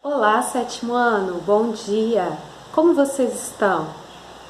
Olá, sétimo ano, bom dia! Como vocês estão?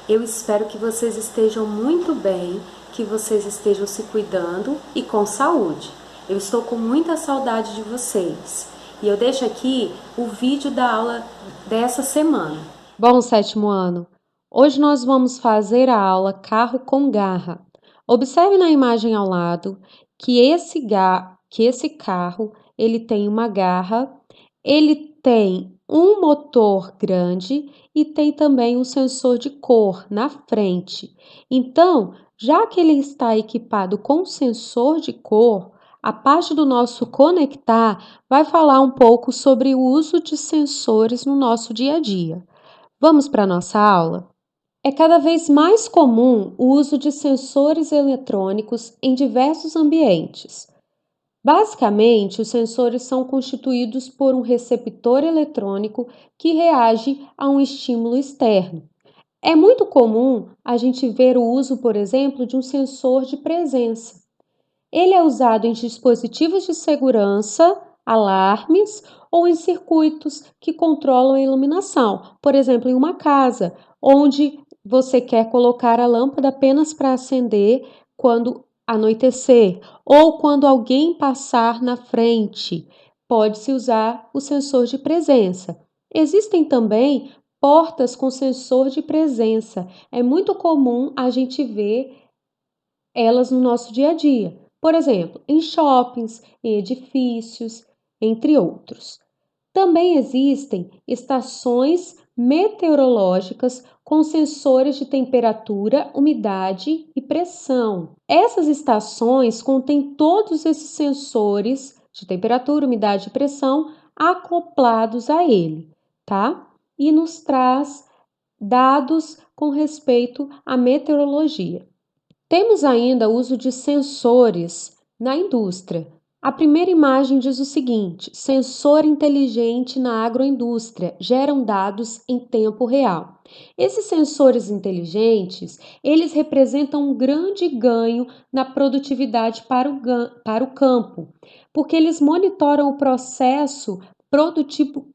Eu espero que vocês estejam muito bem, que vocês estejam se cuidando e com saúde. Eu estou com muita saudade de vocês e eu deixo aqui o vídeo da aula dessa semana. Bom, sétimo ano, hoje nós vamos fazer a aula Carro com Garra. Observe na imagem ao lado que esse carro ele tem uma garra. Ele tem um motor grande e tem também um sensor de cor na frente. Então, já que ele está equipado com sensor de cor, a parte do nosso conectar vai falar um pouco sobre o uso de sensores no nosso dia a dia. Vamos para a nossa aula? É cada vez mais comum o uso de sensores eletrônicos em diversos ambientes. Basicamente, os sensores são constituídos por um receptor eletrônico que reage a um estímulo externo. É muito comum a gente ver o uso, por exemplo, de um sensor de presença. Ele é usado em dispositivos de segurança, alarmes ou em circuitos que controlam a iluminação, por exemplo, em uma casa, onde você quer colocar a lâmpada apenas para acender quando anoitecer ou quando alguém passar na frente. Pode-se usar o sensor de presença. Existem também portas com sensor de presença. É muito comum a gente ver elas no nosso dia a dia. Por exemplo, em shoppings, em edifícios, entre outros. Também existem estações meteorológicas com sensores de temperatura, umidade e pressão. Essas estações contêm todos esses sensores de temperatura, umidade e pressão acoplados a ele, tá? E nos traz dados com respeito à meteorologia. Temos ainda o uso de sensores na indústria. A primeira imagem diz o seguinte: sensor inteligente na agroindústria geram dados em tempo real. Esses sensores inteligentes, eles representam um grande ganho na produtividade para o campo, porque eles monitoram o processo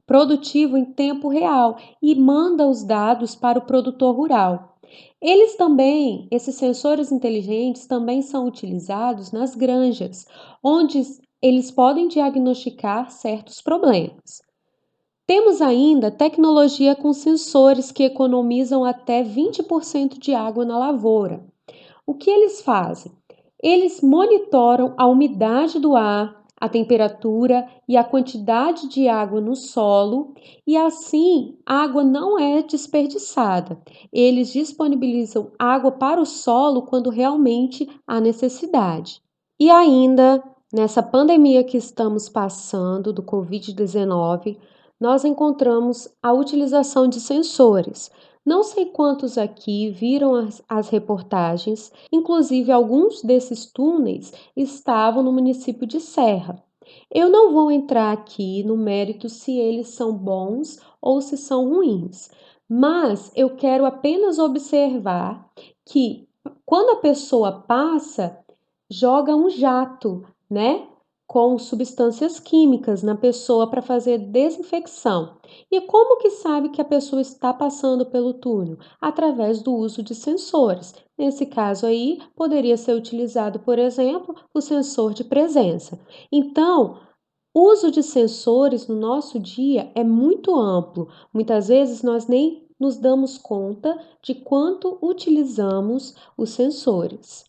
produtivo em tempo real e mandam os dados para o produtor rural. Esses sensores inteligentes também são utilizados nas granjas, onde eles podem diagnosticar certos problemas. Temos ainda tecnologia com sensores que economizam até 20% de água na lavoura. O que eles fazem? Eles monitoram a umidade do ar, a temperatura e a quantidade de água no solo e assim a água não é desperdiçada. Eles disponibilizam água para o solo quando realmente há necessidade. E ainda, nessa pandemia que estamos passando do Covid-19, nós encontramos a utilização de sensores. Não sei quantos aqui viram as reportagens, inclusive alguns desses túneis estavam no município de Serra. Eu não vou entrar aqui no mérito se eles são bons ou se são ruins, mas eu quero apenas observar que quando a pessoa passa, joga um jato, né? Com substâncias químicas na pessoa para fazer desinfecção. E como que sabe que a pessoa está passando pelo túnel? Através do uso de sensores. Nesse caso aí, poderia ser utilizado, por exemplo, o sensor de presença. Então, o uso de sensores no nosso dia é muito amplo. Muitas vezes nós nem nos damos conta de quanto utilizamos os sensores.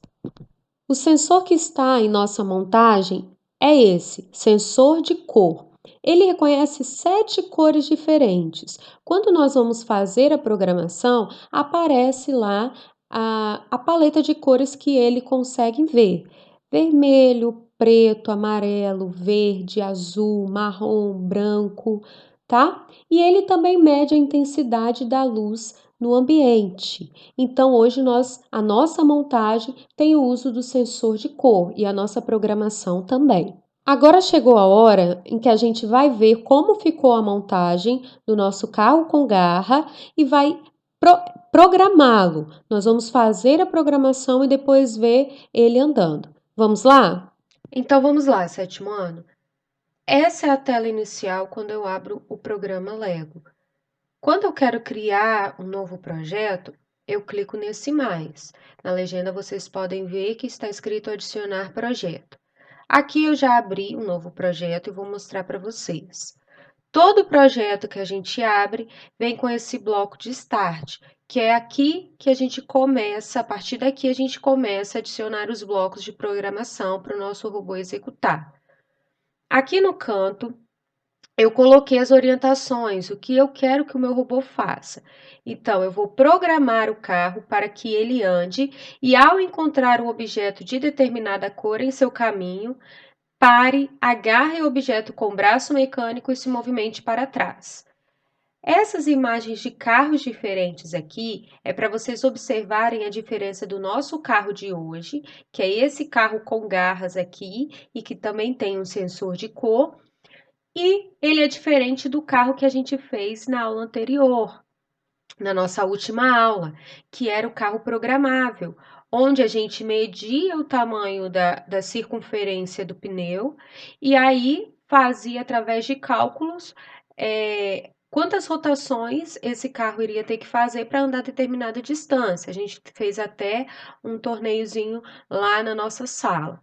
O sensor que está em nossa montagem é esse, sensor de cor. Ele reconhece 7 cores diferentes. Quando nós vamos fazer a programação, aparece lá a paleta de cores que ele consegue ver: vermelho, preto, amarelo, verde, azul, marrom, branco, tá? E ele também mede a intensidade da luz no ambiente. Então, hoje a nossa montagem tem o uso do sensor de cor e a nossa programação também. Agora chegou a hora em que a gente vai ver como ficou a montagem do nosso carro com garra e vai pro programá-lo. Nós vamos fazer a programação e depois ver ele andando. Vamos lá? Então vamos lá, sétimo ano. Essa é a tela inicial quando eu abro o programa Lego. Quando eu quero criar um novo projeto, eu clico nesse mais. Na legenda vocês podem ver que está escrito adicionar projeto. Aqui eu já abri um novo projeto e vou mostrar para vocês. Todo projeto que a gente abre vem com esse bloco de Start, que é aqui que a gente começa, a partir daqui a gente começa a adicionar os blocos de programação para o nosso robô executar. Aqui no canto, eu coloquei as orientações, o que eu quero que o meu robô faça. Então, eu vou programar o carro para que ele ande e, ao encontrar um objeto de determinada cor em seu caminho, pare, agarre o objeto com o braço mecânico e se movimente para trás. Essas imagens de carros diferentes aqui é para vocês observarem a diferença do nosso carro de hoje, que é esse carro com garras aqui e que também tem um sensor de cor, e ele é diferente do carro que a gente fez na aula anterior, na nossa última aula, que era o carro programável, onde a gente media o tamanho da circunferência do pneu e aí fazia, através de cálculos, quantas rotações esse carro iria ter que fazer para andar determinada distância. A gente fez até um torneiozinho lá na nossa sala.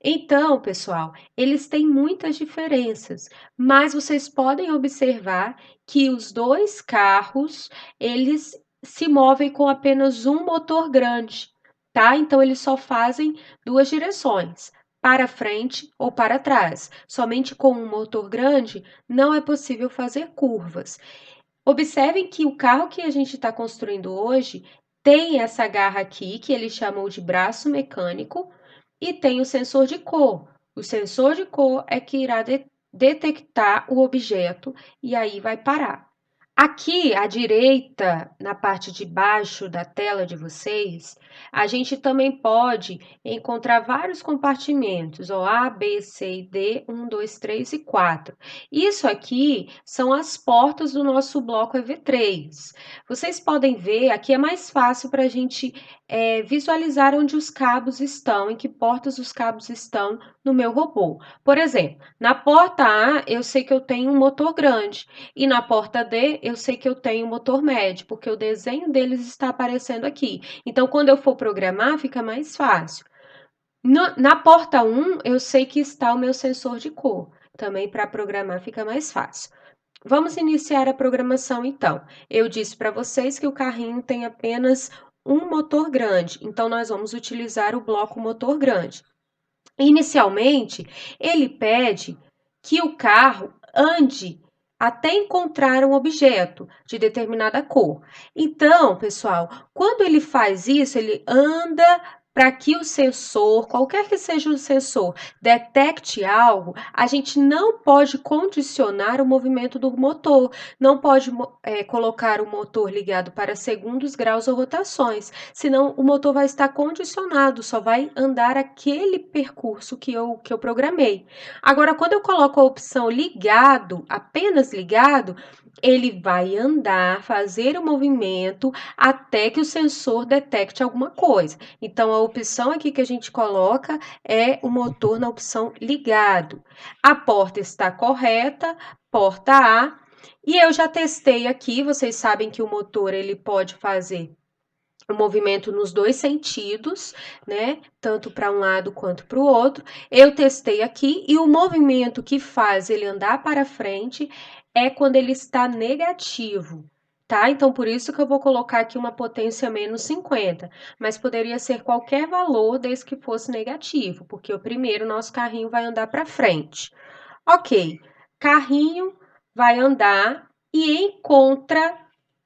Então, pessoal, eles têm muitas diferenças, mas vocês podem observar que os dois carros, eles se movem com apenas um motor grande, tá? Então, eles só fazem duas direções, para frente ou para trás. Somente com um motor grande não é possível fazer curvas. Observem que o carro que a gente está construindo hoje tem essa garra aqui, que ele chamou de braço mecânico, e tem o sensor de cor. O sensor de cor é que irá detectar o objeto e aí vai parar. Aqui à direita, na parte de baixo da tela de vocês, a gente também pode encontrar vários compartimentos, ó, A, B, C e D, 1, 2, 3 e 4. Isso aqui são as portas do nosso bloco EV3. Vocês podem ver, aqui é mais fácil para a gente visualizar onde os cabos estão, em que portas os cabos estão no meu robô. Por exemplo, na porta A, eu sei que eu tenho um motor grande, e na porta D, eu sei que eu tenho motor médio, porque o desenho deles está aparecendo aqui. Então, quando eu for programar, fica mais fácil. Na porta 1, eu sei que está o meu sensor de cor. Também para programar fica mais fácil. Vamos iniciar a programação então. Eu disse para vocês que o carrinho tem apenas um motor grande, então nós vamos utilizar o bloco motor grande. Inicialmente, ele pede que o carro ande até encontrar um objeto de determinada cor. Então, pessoal, quando ele faz isso, ele anda para que o sensor, qualquer que seja o sensor, detecte algo, a gente não pode condicionar o movimento do motor, não pode colocar o motor ligado para segundos, graus ou rotações, senão o motor vai estar condicionado, só vai andar aquele percurso que eu programei. Agora, quando eu coloco a opção ligado, apenas ligado, ele vai andar, fazer o movimento até que o sensor detecte alguma coisa. Então, a opção aqui que a gente coloca é o motor na opção ligado. A porta está correta, porta A, e eu já testei aqui, vocês sabem que o motor ele pode fazer o movimento nos dois sentidos, né? Tanto para um lado quanto para o outro. Eu testei aqui e o movimento que faz ele andar para frente é quando ele está negativo, tá? Então, por isso que eu vou colocar aqui uma potência menos 50, mas poderia ser qualquer valor desde que fosse negativo, porque o primeiro nosso carrinho vai andar para frente. Ok, carrinho vai andar e encontra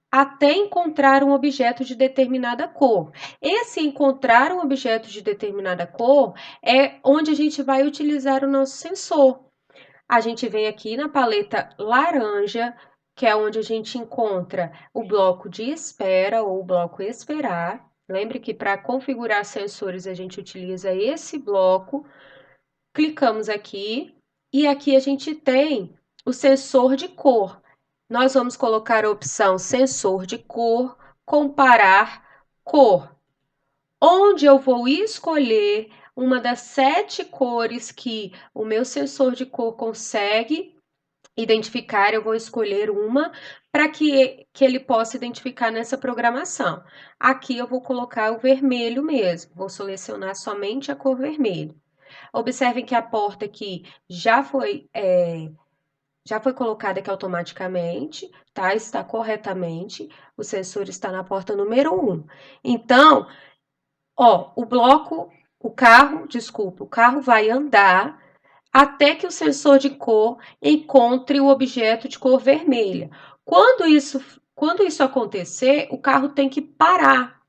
até encontrar um objeto de determinada cor. Esse encontrar um objeto de determinada cor é onde a gente vai utilizar o nosso sensor. A gente vem aqui na paleta laranja, que é onde a gente encontra o bloco de espera ou o bloco esperar. Lembre que para configurar sensores a gente utiliza esse bloco. Clicamos aqui e aqui a gente tem o sensor de cor. Nós vamos colocar a opção sensor de cor, comparar cor, onde eu vou escolher uma das 7 cores que o meu sensor de cor consegue identificar, eu vou escolher uma para que ele possa identificar nessa programação. Aqui eu vou colocar o vermelho mesmo, vou selecionar somente a cor vermelho. Observem que a porta aqui já foi colocada aqui automaticamente, tá? Está corretamente, o sensor está na porta número 1. Então, ó, o carro vai andar até que o sensor de cor encontre o objeto de cor vermelha. Quando isso acontecer, o carro tem que parar.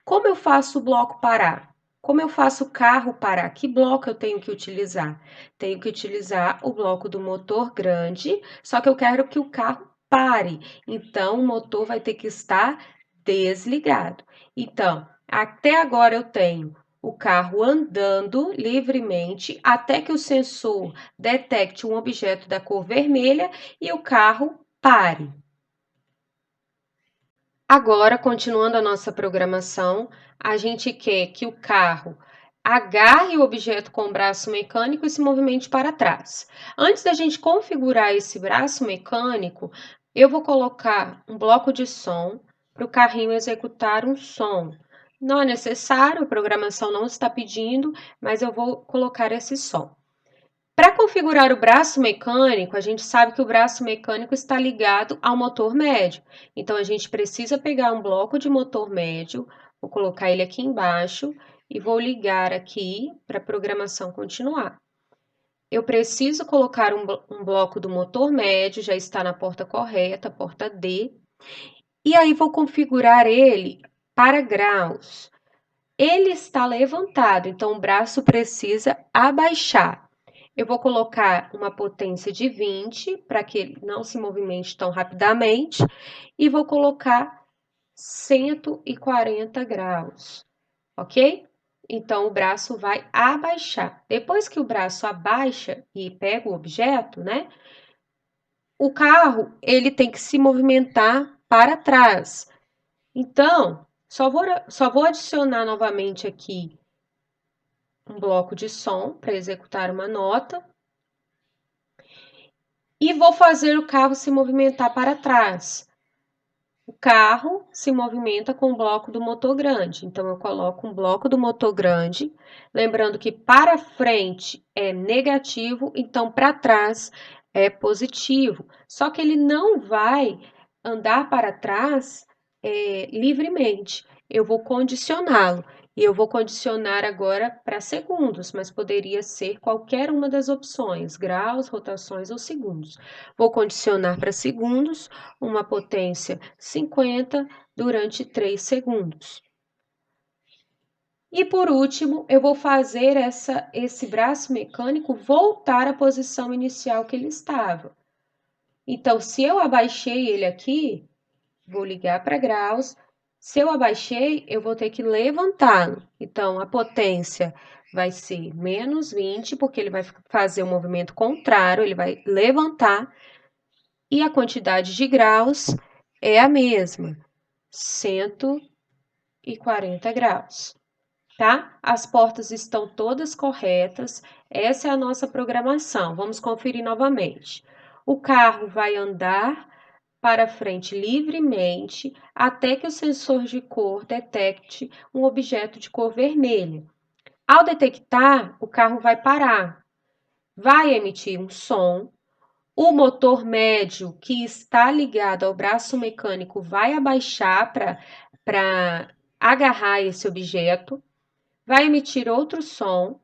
Como eu faço o bloco parar? Como eu faço o carro parar? Que bloco eu tenho que utilizar? Tenho que utilizar o bloco do motor grande, só que eu quero que o carro pare. Então, o motor vai ter que estar desligado. Então, até agora eu tenho o carro andando livremente até que o sensor detecte um objeto da cor vermelha e o carro pare. Agora, continuando a nossa programação, a gente quer que o carro agarre o objeto com o braço mecânico e se movimente para trás. Antes da gente configurar esse braço mecânico, eu vou colocar um bloco de som para o carrinho executar um som. Não é necessário, a programação não está pedindo, mas eu vou colocar esse som. Para configurar o braço mecânico, a gente sabe que o braço mecânico está ligado ao motor médio. Então, a gente precisa pegar um bloco de motor médio, vou colocar ele aqui embaixo e vou ligar aqui para a programação continuar. Eu preciso colocar um bloco do motor médio, já está na porta correta, porta D, e aí vou configurar ele para graus. Ele está levantado, então o braço precisa abaixar. Eu vou colocar uma potência de 20 para que ele não se movimente tão rapidamente e vou colocar 140 graus, ok? Então, o braço vai abaixar. Depois que o braço abaixa e pega o objeto, né? O carro, ele tem que se movimentar para trás. Então, só vou adicionar novamente aqui um bloco de som para executar uma nota. E vou fazer o carro se movimentar para trás. O carro se movimenta com o bloco do motor grande. Então, eu coloco um bloco do motor grande. Lembrando que para frente é negativo, então para trás é positivo. Só que ele não vai andar para trás livremente. Eu vou condicioná-lo. E eu vou condicionar agora para segundos, mas poderia ser qualquer uma das opções, graus, rotações ou segundos. Vou condicionar para segundos, uma potência 50 durante 3 segundos. E por último, eu vou fazer esse braço mecânico voltar à posição inicial que ele estava. Então, se eu abaixei ele aqui, vou ligar para graus. Se eu abaixei, eu vou ter que levantá-lo. Então, a potência vai ser menos 20, porque ele vai fazer o movimento contrário, ele vai levantar. E a quantidade de graus é a mesma, 140 graus, tá? As portas estão todas corretas, essa é a nossa programação. Vamos conferir novamente. O carro vai andar para frente livremente até que o sensor de cor detecte um objeto de cor vermelha. Ao detectar, o carro vai parar, vai emitir um som, o motor médio que está ligado ao braço mecânico vai abaixar para agarrar esse objeto, vai emitir outro som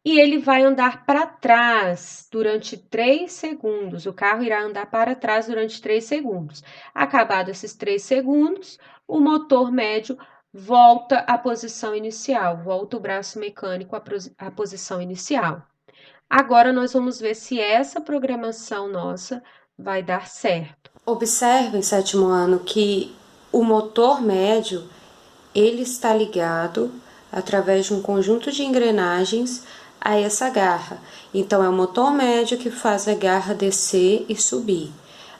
e ele vai andar para trás durante 3 segundos. O carro irá andar para trás durante 3 segundos. Acabados esses 3 segundos, o motor médio volta à posição inicial, volta o braço mecânico à posição inicial. Agora nós vamos ver se essa programação nossa vai dar certo. Observem, sétimo ano, que o motor médio ele está ligado através de um conjunto de engrenagens a essa garra. Então, é o motor médio que faz a garra descer e subir.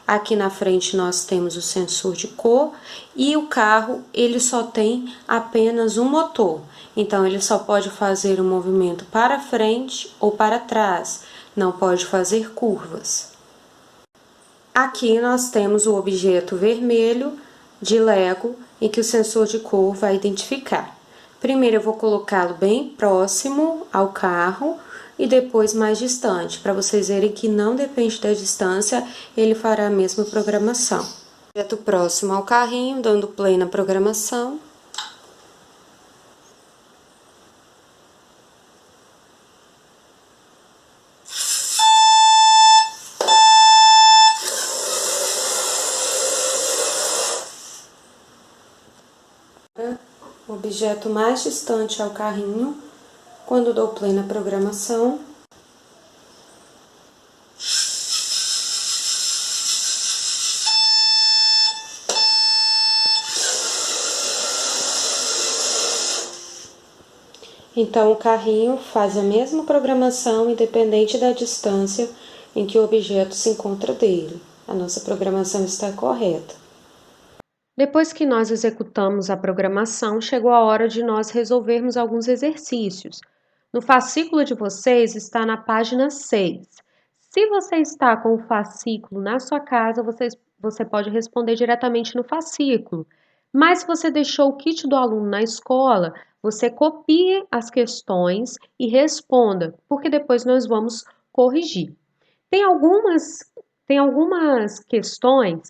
Aqui na frente nós temos o sensor de cor e o carro ele só tem apenas um motor. Então ele só pode fazer o movimento para frente ou para trás, não pode fazer curvas. Aqui nós temos o objeto vermelho de Lego em que o sensor de cor vai identificar. Primeiro eu vou colocá-lo bem próximo ao carro e depois mais distante, para vocês verem que não depende da distância, ele fará a mesma programação. Objeto próximo ao carrinho, dando play na programação. O objeto mais distante ao carrinho, quando dou play na programação. Então, o carrinho faz a mesma programação independente da distância em que o objeto se encontra dele. A nossa programação está correta. Depois que nós executamos a programação, chegou a hora de nós resolvermos alguns exercícios. No fascículo de vocês está na página 6. Se você está com o fascículo na sua casa, você pode responder diretamente no fascículo. Mas se você deixou o kit do aluno na escola, você copie as questões e responda, porque depois nós vamos corrigir. Tem algumas questões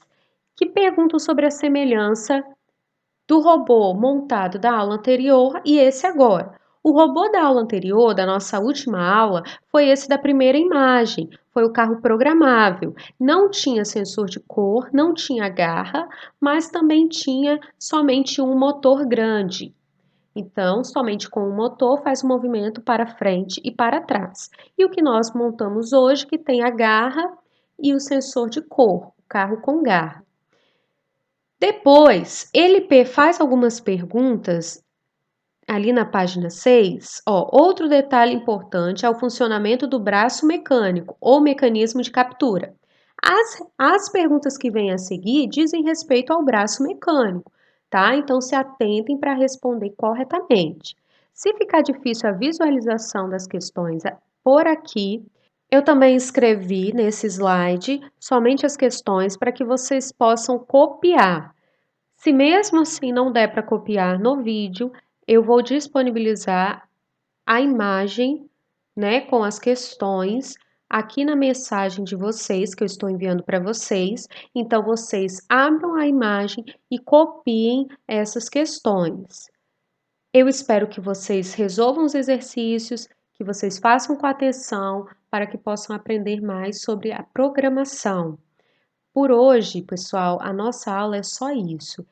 que perguntam sobre a semelhança do robô montado da aula anterior e esse agora. O robô da aula anterior, da nossa última aula, foi esse da primeira imagem, foi o carro programável. Não tinha sensor de cor, não tinha garra, mas também tinha somente um motor grande. Então, somente com o motor faz o movimento para frente e para trás. E o que nós montamos hoje, que tem a garra e o sensor de cor, o carro com garra. Depois, ele faz algumas perguntas ali na página 6. Outro detalhe importante é o funcionamento do braço mecânico ou mecanismo de captura. As perguntas que vêm a seguir dizem respeito ao braço mecânico, tá? Então se atentem para responder corretamente. Se ficar difícil a visualização das questões por aqui, eu também escrevi nesse slide somente as questões para que vocês possam copiar. Se mesmo assim não der para copiar no vídeo, eu vou disponibilizar a imagem, né, com as questões aqui na mensagem de vocês que eu estou enviando para vocês. Então vocês abram a imagem e copiem essas questões. Eu espero que vocês resolvam os exercícios, que vocês façam com atenção para que possam aprender mais sobre a programação. Por hoje, pessoal, a nossa aula é só isso.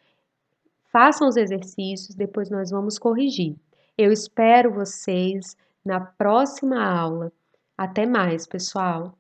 Façam os exercícios, depois nós vamos corrigir. Eu espero vocês na próxima aula. Até mais, pessoal!